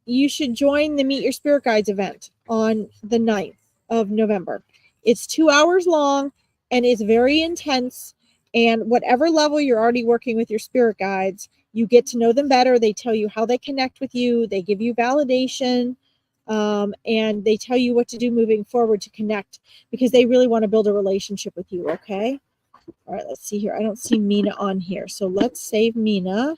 S1: you should join the Meet Your Spirit Guides event on the 9th of November. It's 2 hours long and it's very intense. And whatever level you're already working with your spirit guides, you get to know them better. They tell you how they connect with you, they give you validation, and they tell you what to do moving forward to connect because they really want to build a relationship with you. Okay. All right, let's see here. I don't see Mina on here. So let's save Mina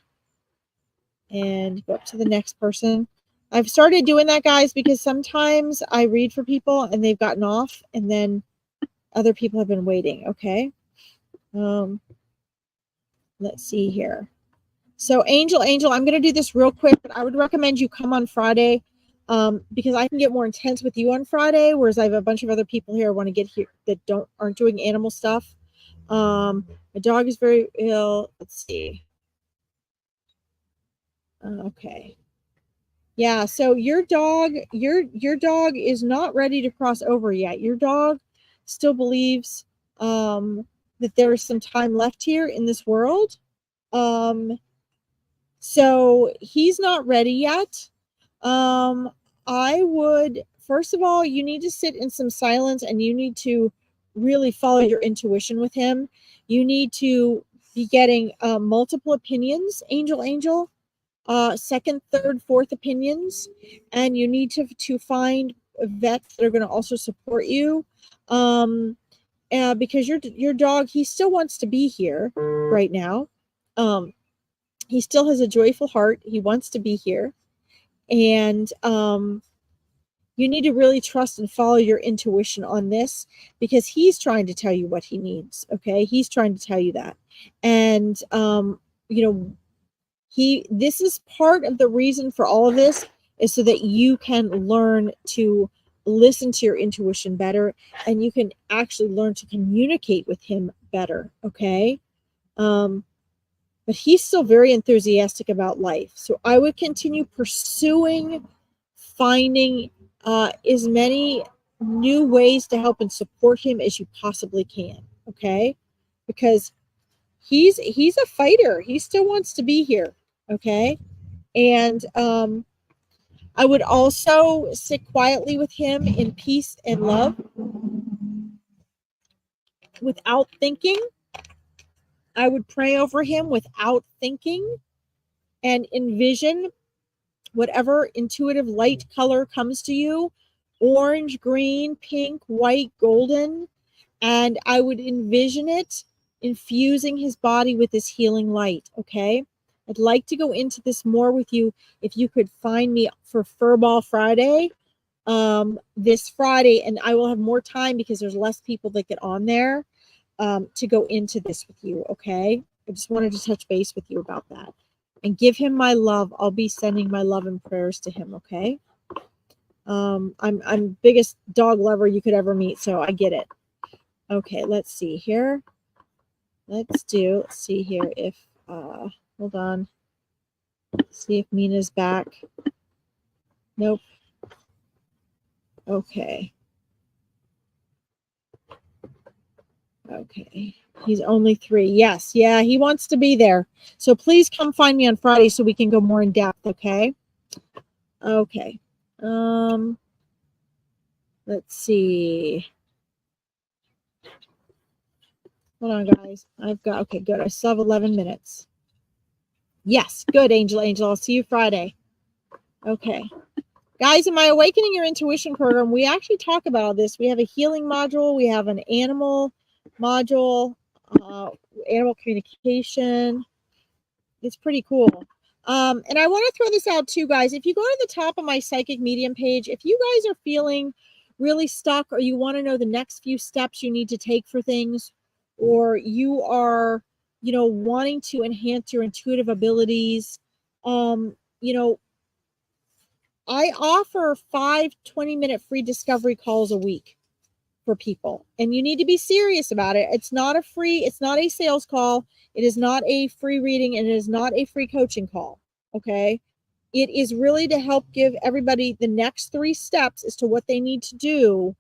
S1: and go up to the next person. I've started doing that, guys, because sometimes I read for people and they've gotten off and then other people have been waiting. Okay. Let's see here. So Angel, I'm going to do this real quick, but I would recommend you come on Friday because I can get more intense with you on Friday, whereas I have a bunch of other people here who want to get here that aren't doing animal stuff. My dog is very ill. Let's see. Okay. Yeah, so your dog is not ready to cross over yet. Your dog still believes that there is some time left here in this world. So he's not ready yet. I would, first of all, you need to sit in some silence and you need to really follow your intuition with him. You need to be getting multiple opinions, Angel. Second, third, fourth opinions, and you need to find vets that are going to also support you, because your dog, he still wants to be here right now. He still has a joyful heart. He wants to be here, and you need to really trust and follow your intuition on this because he's trying to tell you what he needs. Okay, he's trying to tell you that, and you know. This is part of the reason for all of this is so that you can learn to listen to your intuition better and you can actually learn to communicate with him better. Okay. But he's still very enthusiastic about life. So I would continue pursuing finding as many new ways to help and support him as you possibly can. Okay. Because he's a fighter. He still wants to be here. Okay. And I would also sit quietly with him in peace and love without thinking. I would pray over him without thinking and envision whatever intuitive light color comes to you, orange, green, pink, white, golden. And I would envision it infusing his body with this healing light. Okay. I'd like to go into this more with you. If you could find me for Furball Friday, this Friday, and I will have more time because there's less people that get on there, to go into this with you. Okay. I just wanted to touch base with you about that and give him my love. I'll be sending my love and prayers to him. Okay. I'm biggest dog lover you could ever meet. So I get it. Okay. Let's see here. Let's see here if, hold on. See if Mina's back. Nope. Okay. Okay. He's only 3. Yes. Yeah, he wants to be there. So please come find me on Friday so we can go more in depth. Okay. Okay. Let's see. Hold on, guys. Okay, good. I still have 11 minutes. Yes. Good, Angel. I'll see you Friday. Okay. Guys, in my Awakening Your Intuition program, we actually talk about this. We have a healing module. We have an animal module, animal communication. It's pretty cool. And I want to throw this out too, guys. If you go to the top of my psychic medium page, if you guys are feeling really stuck, or you want to know the next few steps you need to take for things, or you are, wanting to enhance your intuitive abilities, I offer 5 20-minute free discovery calls a week for people, and you need to be serious about it. It's not a sales call. It is not a free reading, and it is not a free coaching call. Okay. It is really to help give everybody the next 3 steps as to what they need to do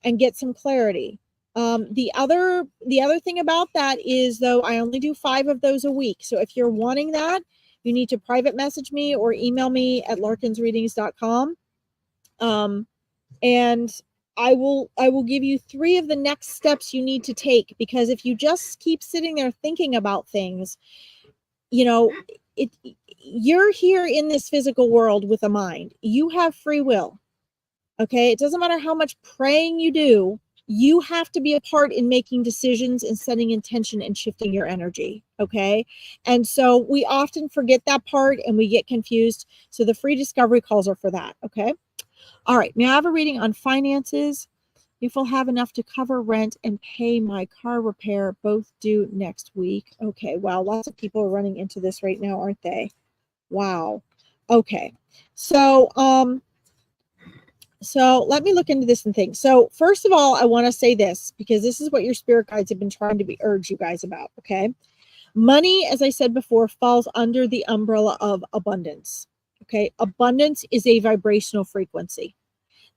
S1: and get some clarity. The other thing about that is, though, I only do 5 of those a week. So if you're wanting that, you need to private message me or email me at larkinsreadings.com. And I will give you 3 of the next steps you need to take, because if you just keep sitting there thinking about things, you're here in this physical world with a mind. You have free will. Okay. It doesn't matter how much praying you do. You have to be a part in making decisions and setting intention and shifting your energy. Okay. And so we often forget that part and we get confused. So the free discovery calls are for that. Okay. All right. May I have a reading on finances? If I'll have enough to cover rent and pay my car repair, both due next week. Okay. Wow. Lots of people are running into this right now, aren't they? Wow. Okay. So let me look into this and think. So first of all, I want to say this, because this is what your spirit guides have been trying to urge you guys about. Okay. Money, as I said before, falls under the umbrella of abundance. Okay. Abundance is a vibrational frequency.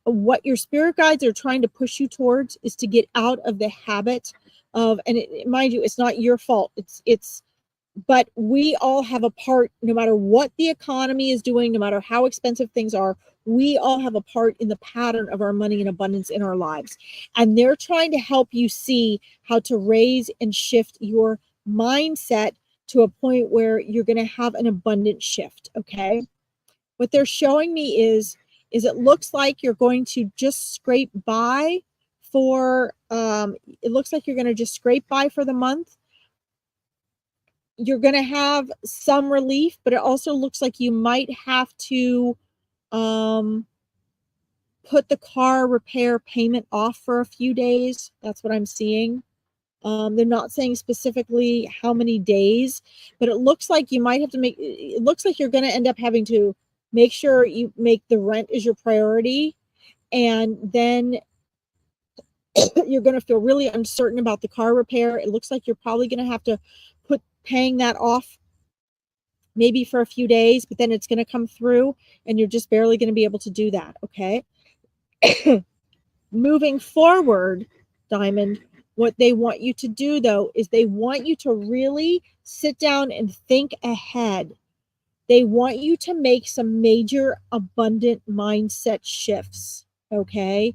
S1: What your spirit guides are trying to push you towards is to get out of the habit of, and mind you, it's not your fault. But we all have a part, no matter what the economy is doing, no matter how expensive things are, we all have a part in the pattern of our money and abundance in our lives. And they're trying to help you see how to raise and shift your mindset to a point where you're going to have an abundant shift. Okay. What they're showing me is it looks like you're going to just scrape by for, it looks like you're going to just scrape by for the month. You're going to have some relief, but it also looks like you might have to put the car repair payment off for a few days. That's what I'm seeing. They're not saying specifically how many days, but it looks like you might have to it looks like you're going to end up having to make sure you make the rent is your priority. And then you're going to feel really uncertain about the car repair. It looks like you're probably going to have to put paying that off maybe for a few days, but then it's going to come through and you're just barely going to be able to do that. Okay. Moving forward, Diamond, what they want you to do, though, is they want you to really sit down and think ahead. They want you to make some major abundant mindset shifts. Okay.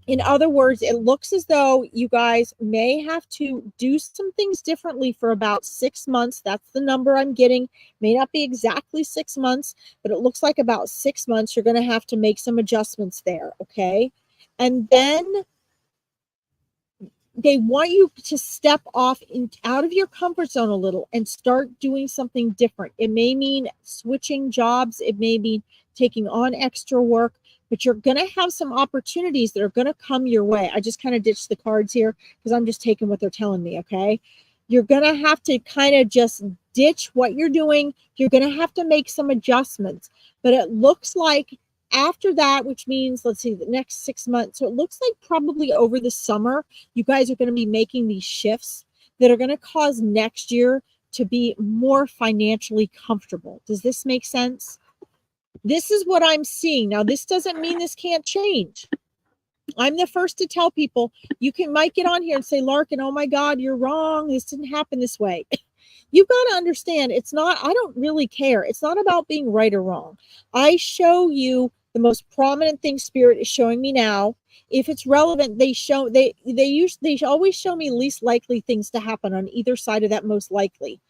S1: In other words, it looks as though you guys may have to do some things differently for about 6 months. That's the number I'm getting. May not be exactly 6 months, but it looks like about 6 months you're going to have to make some adjustments there. Okay. And then they want you to step off out of your comfort zone a little and start doing something different. It may mean switching jobs. It may mean taking on extra work, but you're going to have some opportunities that are going to come your way. I just kind of ditched the cards here because I'm just taking what they're telling me. Okay. You're going to have to kind of just ditch what you're doing. You're going to have to make some adjustments, but it looks like after that, which means, let's see, the next 6 months. So it looks like probably over the summer, you guys are going to be making these shifts that are going to cause next year to be more financially comfortable. Does this make sense? This is what I'm seeing. Now, this doesn't mean this can't change. I'm the first to tell people, might get on here and say, Larkin, oh my God, you're wrong. This didn't happen this way. You've got to understand, I don't really care. It's not about being right or wrong. I show you the most prominent thing Spirit is showing me now. If it's relevant, they always show me least likely things to happen on either side of that most likely.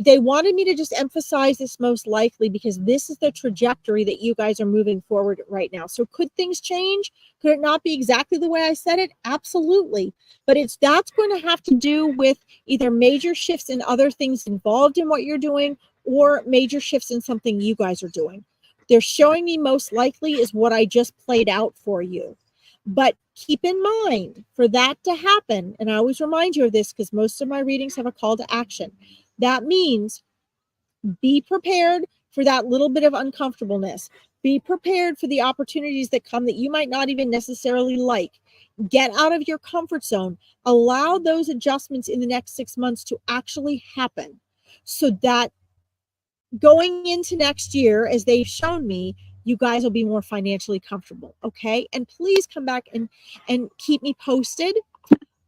S1: They wanted me to just emphasize this most likely because this is the trajectory that you guys are moving forward right now. So could things change? Could it not be exactly the way I said it? Absolutely. But that's going to have to do with either major shifts in other things involved in what you're doing or major shifts in something you guys are doing. They're showing me most likely is what I just played out for you. But keep in mind, for that to happen, and I always remind you of this because most of my readings have a call to action. That means be prepared for that little bit of uncomfortableness. Be prepared for the opportunities that come that you might not even necessarily like. Get out of your comfort zone. Allow those adjustments in the next 6 months to actually happen so that going into next year, as they've shown me, you guys will be more financially comfortable. Okay. And please come back and keep me posted.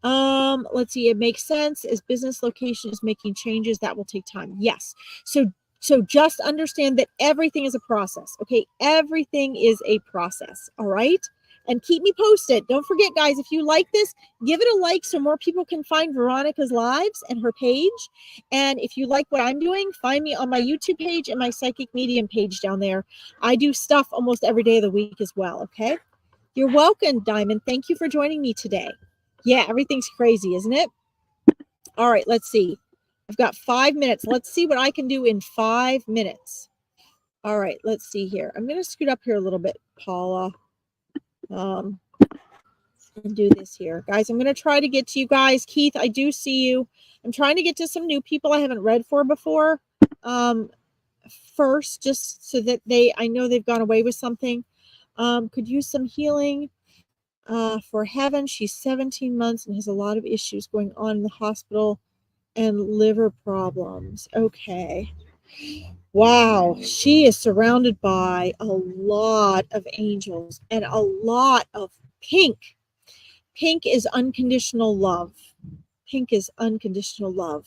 S1: Let's see. It makes sense as business location is making changes that will take time. Yes. So just understand that everything is a process. Okay. Everything is a process. All right. And keep me posted. Don't forget, guys, if you like this, give it a like so more people can find Veronica's lives and her page. And if you like what I'm doing, find me on my YouTube page and my Psychic Medium page down there. I do stuff almost every day of the week as well. Okay. You're welcome, Diamond. Thank you for joining me today. Yeah, everything's crazy, isn't it? All right, let's see. I've got 5 minutes. Let's see what I can do in 5 minutes. All right, let's see here. I'm going to scoot up here a little bit, Paula. And do this here. Guys, I'm going to try to get to you guys. Keith, I do see you. I'm trying to get to some new people I haven't read for before. First, just so that I know they've gone away with something. Could use some healing. For Heaven, she's 17 months and has a lot of issues going on in the hospital and liver problems. Okay. Wow. She is surrounded by a lot of angels and a lot of pink. Pink is unconditional love. Pink is unconditional love.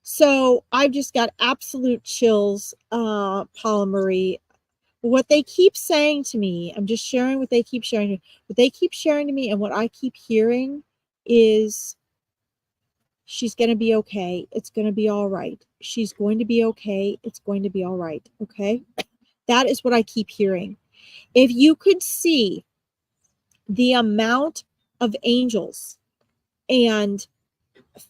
S1: So I've just got absolute chills, Paula Marie. What they keep saying to me, I'm just sharing what they keep sharing. What they keep sharing to me and what I keep hearing is she's going to be okay. It's going to be all right. She's going to be okay. It's going to be all right. Okay. That is what I keep hearing. If you could see the amount of angels and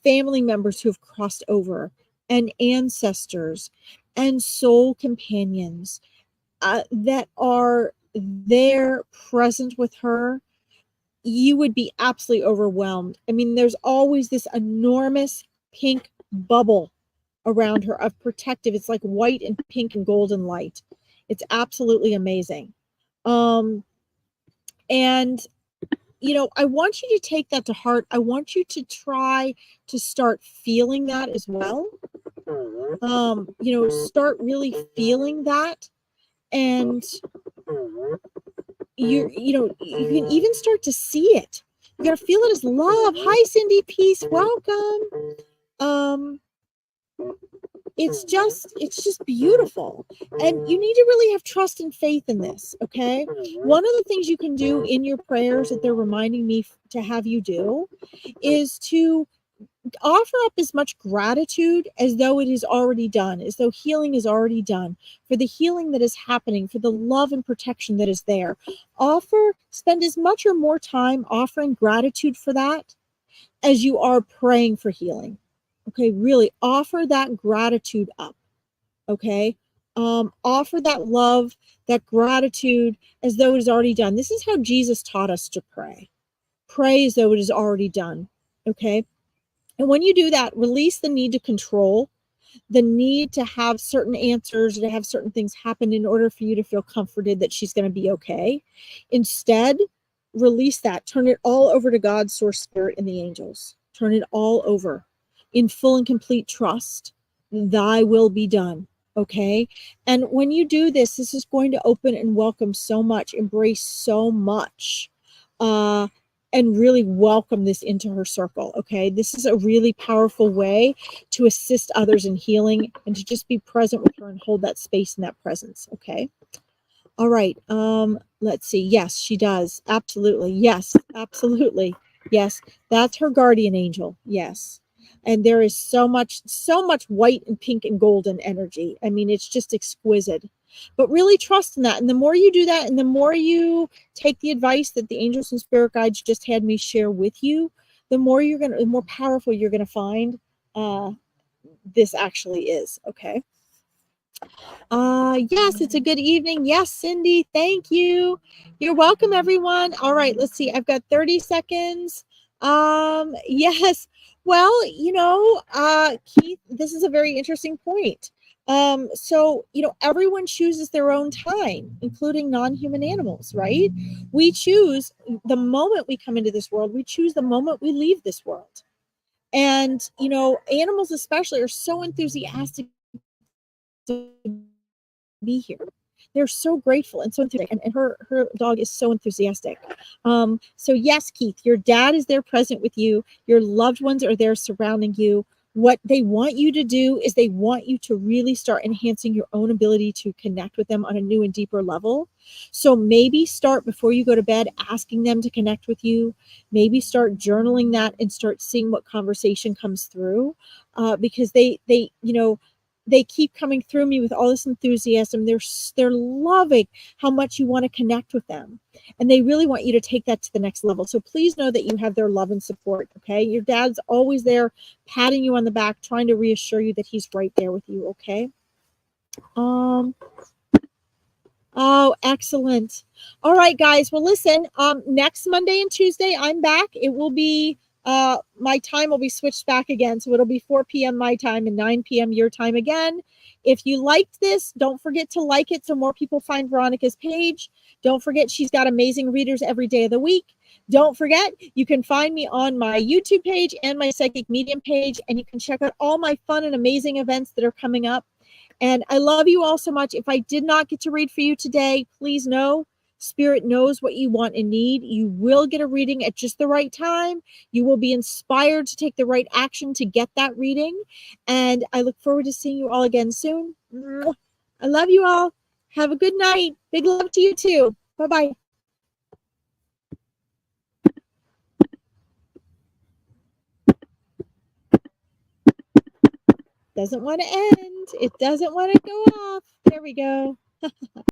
S1: family members who have crossed over and ancestors and soul companions that are there present with her, you would be absolutely overwhelmed. I mean, there's always this enormous pink bubble around her of protective. It's like white and pink and golden light. It's absolutely amazing. And you know, I want you to take that to heart. I want you to try to start feeling that as well. You know, start really feeling that. And you know, you can even start to see it. You got to feel it as love. Hi, Cindy. Peace. Welcome. It's just beautiful. And you need to really have trust and faith in this. Okay. One of the things you can do in your prayers that they're reminding me to have you do is to offer up as much gratitude as though it is already done, as though healing is already done, for the healing that is happening, for the love and protection that is there. Spend as much or more time offering gratitude for that as you are praying for healing. Okay, really offer that gratitude up. Okay, offer that love, that gratitude as though it is already done. This is how Jesus taught us to pray. Pray as though it is already done. Okay. And when you do that, release the need to control, the need to have certain answers, to have certain things happen in order for you to feel comforted that she's going to be okay. Instead, release that. Turn it all over to God, Source, Spirit, and the angels. Turn it all over in full and complete trust. Thy will be done. Okay. And when you do this, this is going to open and welcome so much, embrace so much. And really welcome this into her circle. Okay. This is a really powerful way to assist others in healing and to just be present with her and hold that space and that presence. Okay. All right. Let's see. Yes, she does. Absolutely. Yes, absolutely. Yes. That's her guardian angel. Yes. And there is so much white and pink and golden energy. I mean, it's just exquisite. But really trust in that. And the more you do that, and the more you take the advice that the angels and spirit guides just had me share with you, the more powerful you're going to find this actually is. Okay. Yes, it's a good evening. Yes, Cindy, thank you. You're welcome, everyone. All right, let's see. I've got 30 seconds. Yes. Well, Keith, this is a very interesting point. So, everyone chooses their own time, including non-human animals, right? We choose the moment we come into this world, we choose the moment we leave this world. And, animals especially are so enthusiastic to be here. They're so grateful and so enthusiastic, and her dog is so enthusiastic. So yes, Keith, your dad is there present with you. Your loved ones are there surrounding you. What they want you to do is they want you to really start enhancing your own ability to connect with them on a new and deeper level. So maybe start before you go to bed asking them to connect with you. Maybe start journaling that and start seeing what conversation comes through, because they keep coming through me with all this enthusiasm. They're loving how much you want to connect with them, and they really want you to take that to the next level. So please know that you have their love and support. Okay, your dad's always there, patting you on the back, trying to reassure you that he's right there with you. Okay. Oh, excellent. All right, guys. Well, listen, next Monday and Tuesday, I'm back. It will be, my time will be switched back again. So it'll be 4 p.m. my time and 9 p.m. your time again. If you liked this, don't forget to like it so more people find Veronica's page. Don't forget she's got amazing readers every day of the week. Don't forget, you can find me on my YouTube page and my Psychic Medium page, and you can check out all my fun and amazing events that are coming up. And I love you all so much. If I did not get to read for you today, please know Spirit knows what you want and need. You will get a reading at just the right time. You will be inspired to take the right action to get that reading. And I look forward to seeing you all again soon. I love you all. Have a good night. Big love to you too. Bye-bye. Doesn't want to end. It doesn't want to go off. There we go.